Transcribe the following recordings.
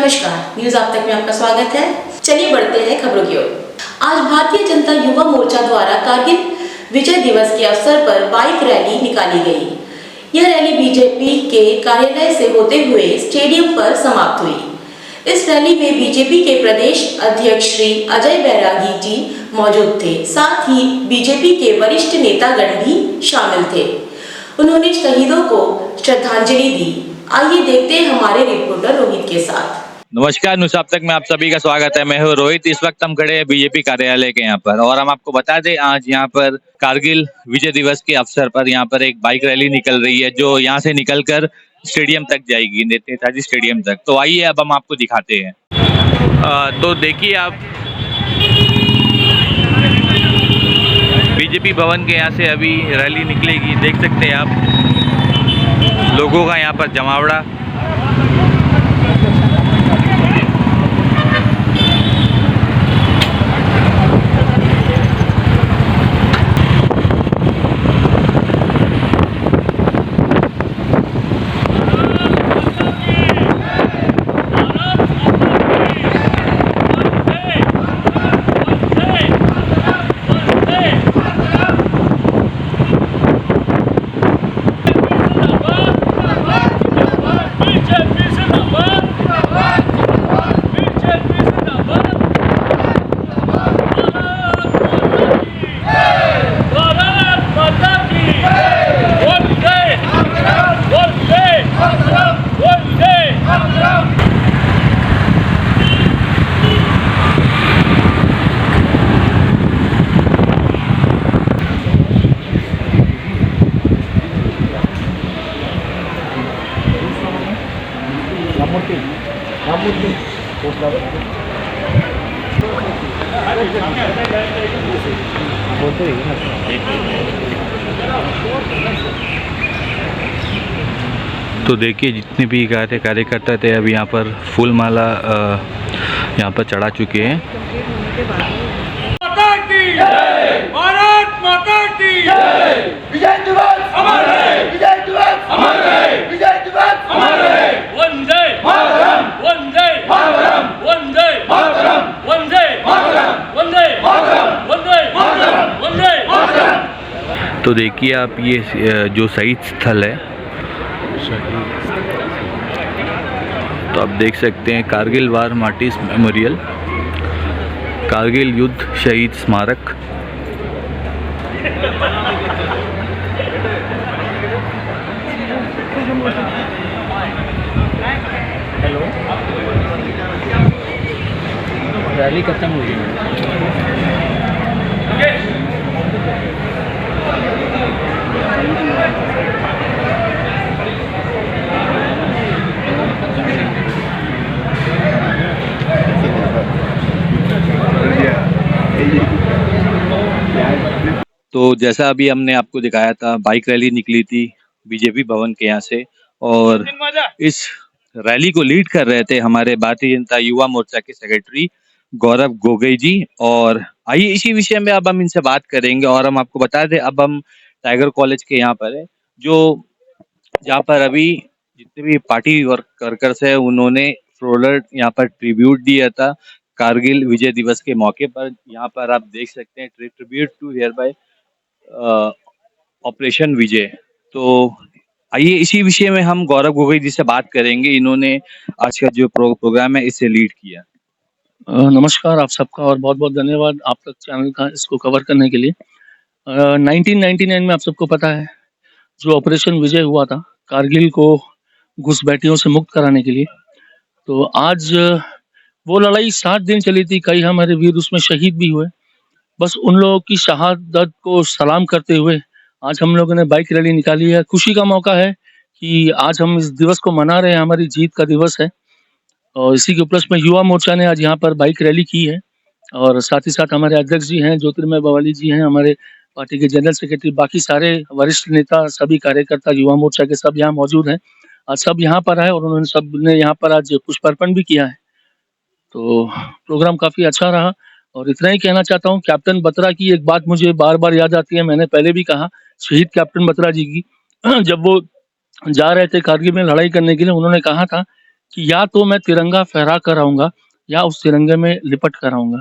नमस्कार, न्यूज आप तक में आपका स्वागत है। चलिए बढ़ते हैं खबरों की ओर। आज भारतीय जनता युवा मोर्चा द्वारा कारगिल विजय दिवस के अवसर पर बाइक रैली निकाली गई। यह रैली बीजेपी के कार्यालय से होते हुए स्टेडियम पर समाप्त हुई। इस रैली में बीजेपी के प्रदेश अध्यक्ष श्री अजय बैरागी जी मौजूद थे। साथ ही बीजेपी के वरिष्ठ नेतागण भी शामिल थे। उन्होंने शहीदों को श्रद्धांजलि दी। आइए देखते हैं हमारे रिपोर्टर रोहित के साथ। नमस्कार, न्यूज अब तक में आप सभी का स्वागत है। मैं हूं रोहित। इस वक्त हम खड़े हैं बीजेपी कार्यालय के यहाँ पर और हम आपको बता दें आज यहाँ पर कारगिल विजय दिवस के अवसर पर यहाँ पर एक बाइक रैली निकल रही है जो यहाँ से निकलकर स्टेडियम तक जाएगी, नेताजी स्टेडियम तक। तो आइए अब हम आपको दिखाते हैं। तो देखिए आप बीजेपी भवन के यहाँ से अभी रैली निकलेगी। देख सकते हैं आप लोगों का यहाँ पर जमावड़ा। तो देखिए जितने भी कार्यकर्ता थे अभी यहाँ पर फूल माला यहाँ पर चढ़ा चुके हैं। माता की जय, भारत माता की जय। विजय दिवस अमर रहे, विजय दिवस अमर रहे, विजय दिवस अमर रहे। वंदे मातरम, वंदे मातरम, वंदे मातरम, वंदे मातरम, वंदे मातरम, वंदे मातरम, वंदे मातरम। तो देखिए आप ये जो शहीद स्थल है, तो आप देख सकते हैं कारगिल वार मार्टिस मेमोरियल, कारगिल युद्ध शहीद स्मारक। हेलो, रैली खत्म हुई तो जैसा अभी हमने आपको दिखाया था, बाइक रैली निकली थी बीजेपी भवन के यहाँ से और इस रैली को लीड कर रहे थे हमारे भारतीय जनता युवा मोर्चा के सेक्रेटरी गौरव गोगोई जी। और आइए इसी विषय में अब हम इनसे बात करेंगे। और हम आपको बता दें अब हम टाइगर कॉलेज के यहाँ पर है, जो जहाँ पर अभी जितने भी पार्टी वर्कर्स है उन्होंने फ्लोरल यहाँ पर ट्रिब्यूट दिया था कारगिल विजय दिवस के मौके पर। यहाँ पर आप देख सकते हैं tribute to here by operation Vijay. तो आइए इसी विषय में हम गौरव गोगोई जी से बात करेंगे। इन्होंने आज का जो प्रोग्राम है इसे लीड किया। नमस्कार आप सबका और बहुत बहुत धन्यवाद आप तक चैनल का इसको कवर करने के लिए। 1999 में आप सबको पता है जो ऑपरेशन विजय हुआ था कारगिल को घुसपैठियों से मुक्त कराने के लिए। तो आज वो लड़ाई 7 दिन चली थी। कई हमारे वीर उसमें शहीद भी हुए। बस उन लोगों की शहादत को सलाम करते हुए आज हम लोगों ने बाइक रैली निकाली है। खुशी का मौका है कि आज हम इस दिवस को मना रहे हैं, हमारी जीत का दिवस है। और इसी के उपलक्ष्य में युवा मोर्चा ने आज यहाँ पर बाइक रैली की है। और साथ ही साथ हमारे अध्यक्ष जी हैं ज्योतिर्मय बवाली जी हैं, हमारे पार्टी के जनरल सेक्रेटरी, बाकी सारे वरिष्ठ नेता, सभी कार्यकर्ता युवा मोर्चा के सब यहाँ मौजूद हैं। आज सब यहाँ पर आए और उन्होंने सब ने यहाँ पर आज पुष्पार्पण भी किया है। तो प्रोग्राम काफी अच्छा रहा। और इतना ही कहना चाहता हूँ, कैप्टन बत्रा की एक बात मुझे बार बार याद आती है। मैंने पहले भी कहा, शहीद कैप्टन बत्रा जी की, जब वो जा रहे थे कारगिल में लड़ाई करने के लिए, उन्होंने कहा था कि या तो मैं तिरंगा फहरा कर आऊंगा या उस तिरंगे में लिपट कर आऊंगा।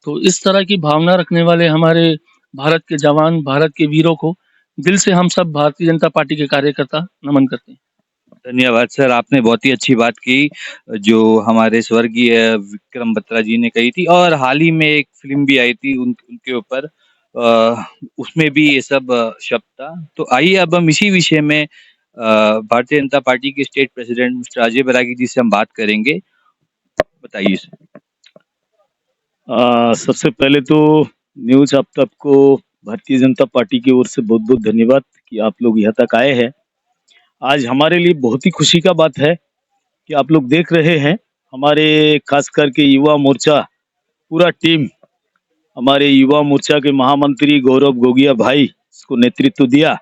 तो इस तरह की भावना रखने वाले हमारे भारत के जवान, भारत के वीरों को दिल से हम सब भारतीय जनता पार्टी के कार्यकर्ता नमन करते हैं। धन्यवाद सर, आपने बहुत ही अच्छी बात की जो हमारे स्वर्गीय विक्रम बत्रा जी ने कही थी, और हाल ही में एक फिल्म भी आई थी उनके ऊपर, उसमें भी ये सब शब्द था। तो आइए अब हम इसी विषय में भारतीय जनता पार्टी के state president mister Ajay Bairagi जी से हम बात करेंगे। बताइए सर। सबसे पहले तो न्यूज आप तक को भारतीय जनता पार्टी की ओर से बहुत बहुत धन्यवाद कि आप लोग यहाँ तक आए हैं। आज हमारे लिए बहुत ही खुशी का बात है कि आप लोग देख रहे हैं हमारे खास करके युवा मोर्चा पूरा टीम, हमारे युवा मोर्चा के महामंत्री गौरव गोगिया भाई इसको नेतृत्व दिया।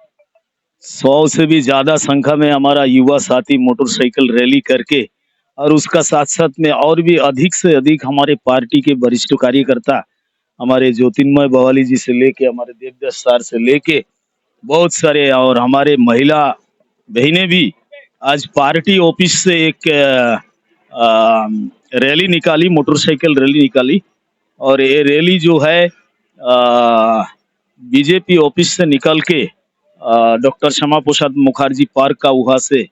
100 से भी ज्यादा संख्या में हमारा युवा साथी मोटरसाइकिल रैली करके, और उसका साथ साथ में और भी अधिक से अधिक हमारे पार्टी के वरिष्ठ कार्यकर्ता, हमारे ज्योतिर्मय बवाली जी से लेके हमारे देवदास सर से लेके बहुत सारे, और हमारे महिला बहनें भी आज पार्टी ऑफिस से एक रैली निकाली, मोटरसाइकिल रैली निकाली। और ये रैली जो है बीजेपी ऑफिस से निकल के डॉक्टर श्यामा प्रसाद मुखर्जी पार्क का वहाँ से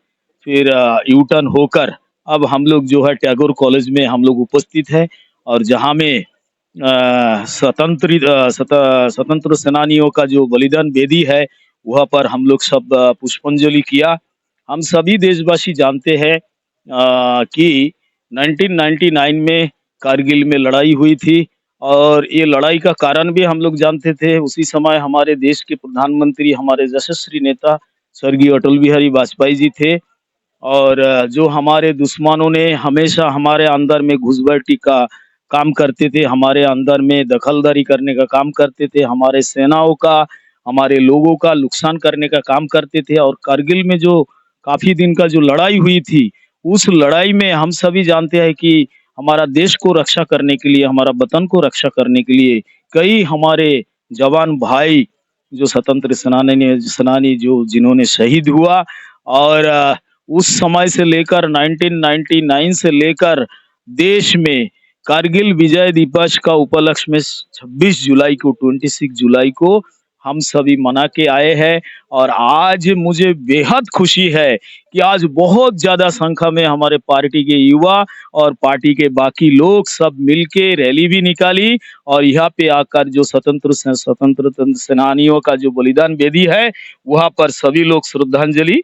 फिर यू टर्न होकर अब हम लोग जो है टैगोर कॉलेज में हम लोग उपस्थित है। और जहाँ में स्वतंत्र सेनानियों का जो बलिदान वेदी है वहाँ पर हम लोग सब पुष्पांजलि किया। हम सभी देशवासी जानते हैं कि 1999 में कारगिल में लड़ाई हुई थी, और ये लड़ाई का कारण भी हम लोग जानते थे। उसी समय हमारे देश के प्रधानमंत्री, हमारे यशस्वी नेता स्वर्गीय अटल बिहारी वाजपेयी जी थे, और जो हमारे दुश्मनों ने हमेशा हमारे अंदर में घुसपैठी का काम करते थे, हमारे अंदर में दखलदारी करने का काम करते थे, हमारे सेनाओं का, हमारे लोगों का नुकसान करने का काम करते थे। और कारगिल में जो काफी दिन का जो लड़ाई हुई थी, उस लड़ाई में हम सभी जानते हैं कि हमारा देश को रक्षा करने के लिए, हमारा वतन को रक्षा करने के लिए कई हमारे जवान भाई जो स्वतंत्र सेनानी जो जिन्होंने शहीद हुआ। और उस समय से लेकर 1999 से लेकर देश में कारगिल विजय दिवस का उपलक्ष्य में 26 जुलाई को हम सभी मना के आए हैं। और आज मुझे बेहद खुशी है कि आज बहुत ज्यादा संख्या में हमारे पार्टी के युवा और पार्टी के बाकी लोग सब मिलके रैली भी निकाली, और यहाँ पे आकर जो स्वतंत्र सेनानियों का जो बलिदान वेदी है वहाँ पर सभी लोग श्रद्धांजलि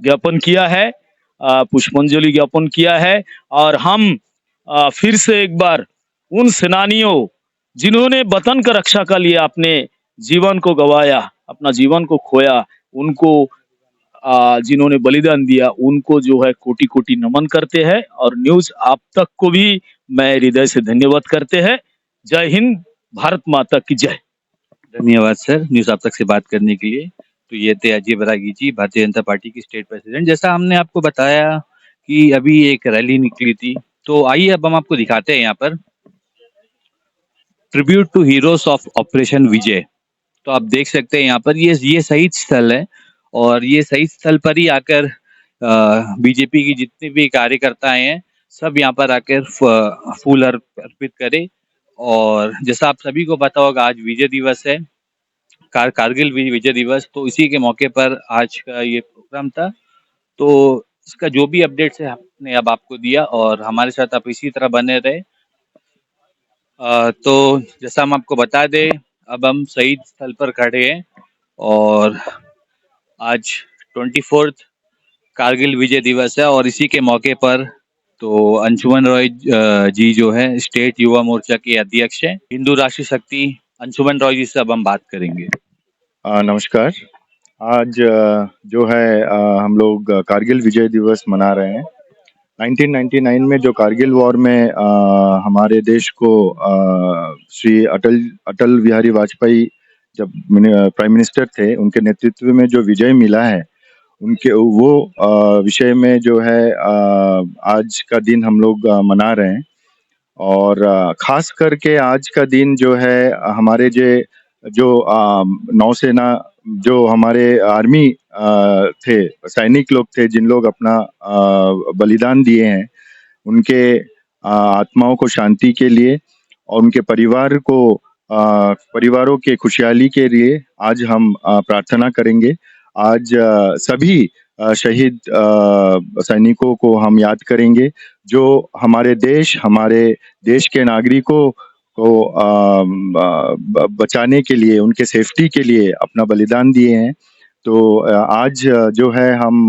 ज्ञापन किया है, पुष्पांजलि ज्ञापन किया है। और हम फिर से एक बार उन सेनानियों जिन्होंने वतन का रक्षा के लिए अपने जीवन को गवाया, अपना जीवन को खोया, उनको जिन्होंने बलिदान दिया, उनको जो है कोटि कोटि नमन करते हैं। और न्यूज आप तक को भी मैं हृदय से धन्यवाद करते हैं। जय हिंद, भारत माता की जय। धन्यवाद सर न्यूज आप तक से बात करने के लिए। तो ये थे अजय बैरागी जी, भारतीय जनता पार्टी की स्टेट प्रेसिडेंट। जैसा हमने आपको बताया कि अभी एक रैली निकली थी, तो आइए अब हम आपको दिखाते हैं यहाँ पर tribute to heroes of operation Vijay. तो आप देख सकते हैं यहाँ पर ये शहीद स्थल है, और ये शहीद स्थल पर ही आकर बीजेपी की जितने भी कार्यकर्ता हैं सब यहाँ पर आकर फूल अर्पित करें। और जैसा आप सभी को पता होगा आज विजय दिवस है, कारगिल विजय दिवस, तो इसी के मौके पर आज का ये प्रोग्राम था। तो इसका जो भी अपडेट्स है हमने अब आपको दिया, और हमारे साथ आप इसी तरह बने रहे। तो जैसा हम आपको बता दें, अब हम शहीद स्थल पर खड़े हैं, और आज 24 कारगिल विजय दिवस है, और इसी के मौके पर तो अंशुमन रॉय जी जो है स्टेट युवा मोर्चा के अध्यक्ष हैं, हिंदू राष्ट्रीय शक्ति, अंशुमन रॉय जी से अब हम बात करेंगे। नमस्कार। आज जो है हम लोग कारगिल विजय दिवस मना रहे हैं। 1999 में जो कारगिल वॉर में हमारे देश को श्री अटल बिहारी वाजपेयी जब प्राइम मिनिस्टर थे, उनके नेतृत्व में जो विजय मिला है, उनके वो विषय में जो है आज का दिन हम लोग मना रहे हैं। और खास करके आज का दिन जो है हमारे जो जो नौसेना, जो हमारे आर्मी थे, सैनिक लोग थे, जिन लोग अपना बलिदान दिए हैं, उनके आत्माओं को शांति के लिए और उनके परिवारों के खुशहाली के लिए आज हम प्रार्थना करेंगे। आज सभी शहीद सैनिकों को हम याद करेंगे, जो हमारे देश के नागरिकों को बचाने के लिए, उनके सेफ्टी के लिए अपना बलिदान दिए हैं। तो आज जो है हम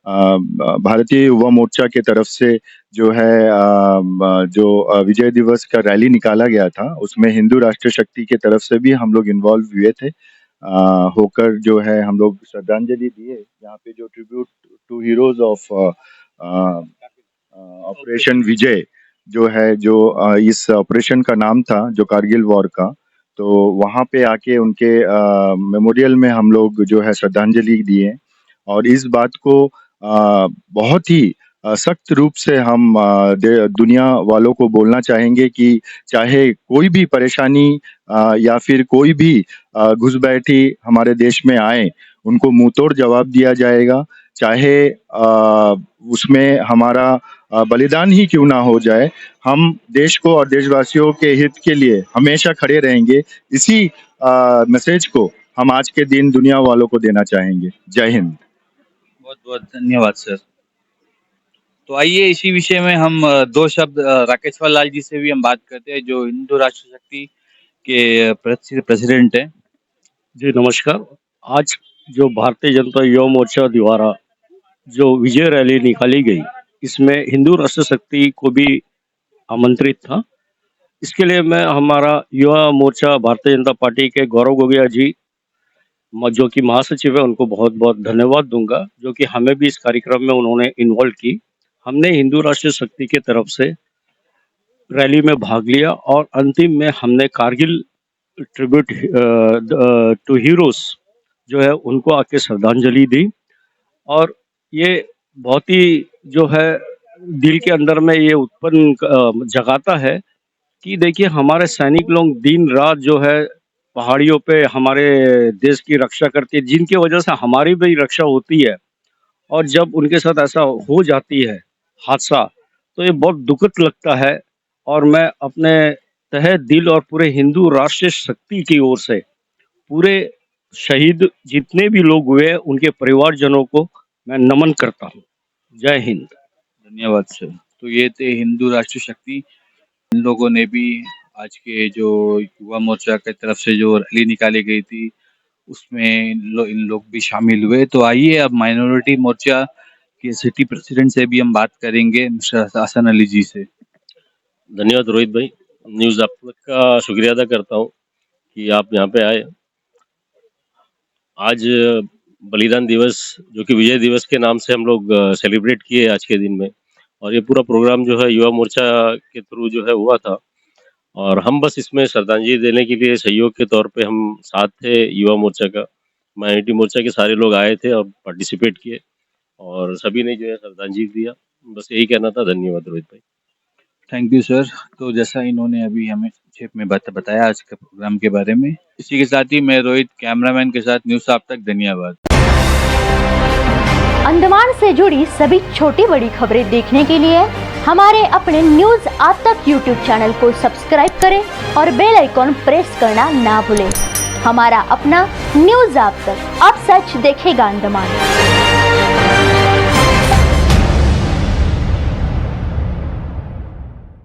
भारतीय युवा मोर्चा के तरफ से जो है जो विजय दिवस का रैली निकाला गया था, उसमें हिंदू राष्ट्र शक्ति के तरफ से भी हम लोग इन्वॉल्व हुए थे। होकर जो है हम लोग श्रद्धांजलि दिए, यहाँ पे जो tribute to heroes of operation Vijay जो है, जो इस ऑपरेशन का नाम था, जो कारगिल वॉर का, तो वहाँ पे आके उनके मेमोरियल में हम लोग जो है श्रद्धांजलि दिए। और इस बात को बहुत ही सख्त रूप से हम दुनिया वालों को बोलना चाहेंगे कि चाहे कोई भी परेशानी या फिर कोई भी घुसपैठी हमारे देश में आए, उनको मुंह तोड़ जवाब दिया जाएगा, चाहे उसमें हमारा बलिदान ही क्यों ना हो जाए। हम देश को और देशवासियों के हित के लिए हमेशा खड़े रहेंगे। इसी मैसेज को हम आज के दिन दुनिया वालों को देना चाहेंगे। जय हिंद। बहुत बहुत धन्यवाद सर। तो आइए इसी विषय में हम दो शब्द राकेश्वर लाल जी से भी हम बात करते हैं, जो हिंदू राष्ट्र शक्ति के प्रेसिडेंट हैं। जी नमस्कार। आज जो भारतीय जनता युवा मोर्चा द्वारा जो विजय रैली निकाली गई, इसमें हिंदू राष्ट्र शक्ति को भी आमंत्रित था। इसके लिए मैं हमारा युवा मोर्चा भारतीय जनता पार्टी के गौरव गोगिया जी, जो कि महासचिव है, उनको बहुत बहुत धन्यवाद दूंगा, जो कि हमें भी इस कार्यक्रम में उन्होंने इन्वॉल्व की। हमने हिंदू राष्ट्र शक्ति की तरफ से रैली में भाग लिया और अंतिम में हमने कारगिल ट्रिब्यूट टू हीरोज जो है उनको आके श्रद्धांजलि दी। और ये बहुत ही जो है दिल के अंदर में ये उत्पन्न जगाता है कि देखिए हमारे सैनिक लोग दिन रात जो है पहाड़ियों पे हमारे देश की रक्षा करती है, जिनकी वजह से हमारी भी रक्षा होती है। और जब उनके साथ ऐसा हो जाती है हादसा, तो ये बहुत दुखद लगता है। और मैं अपने तहे दिल और पूरे हिंदू राष्ट्र शक्ति की ओर से पूरे शहीद जितने भी लोग हुए उनके परिवारजनों को मैं नमन करता हूँ। जय हिंद। धन्यवाद सर। तो ये थे हिंदू राष्ट्र शक्ति। इन लोगों ने भी आज के जो युवा मोर्चा की तरफ से जो रैली निकाली गई थी, उसमें इन लोग भी शामिल हुए। तो आइए अब माइनॉरिटी मोर्चा के सिटी प्रेसिडेंट से भी हम बात करेंगे, मिस्टर हसन अली जी से। धन्यवाद रोहित भाई। न्यूज़ आप लोग का शुक्रिया अदा करता हूँ कि आप यहाँ पे आए। आज बलिदान दिवस, जो कि विजय दिवस के नाम से हम लोग सेलिब्रेट किए आज के दिन में, और ये पूरा प्रोग्राम जो है युवा मोर्चा के थ्रू जो है हुआ था। और हम बस इसमें श्रद्धांजलि देने के लिए सहयोग के तौर पे हम साथ थे युवा मोर्चा का, माइनॉरिटी मोर्चा के सारे लोग आए थे और पार्टिसिपेट किए और सभी ने जो है श्रद्धांजलि दिया। बस यही कहना था। धन्यवाद रोहित भाई। Thank you sir. तो जैसा इन्होंने अभी हमें संक्षेप में बताया आज के प्रोग्राम के बारे में, इसी के साथ ही मैं रोहित कैमरामैन के साथ न्यूज़ आप तक। धन्यवाद। अंडमान से जुड़ी सभी छोटी बड़ी खबरें देखने के लिए हमारे अपने न्यूज़ आज तक यूट्यूब चैनल को सब्सक्राइब करें और बेल आइकॉन प्रेस करना ना भूलें। हमारा अपना न्यूज़ आज तक, अब सच देखेगा अंडमान।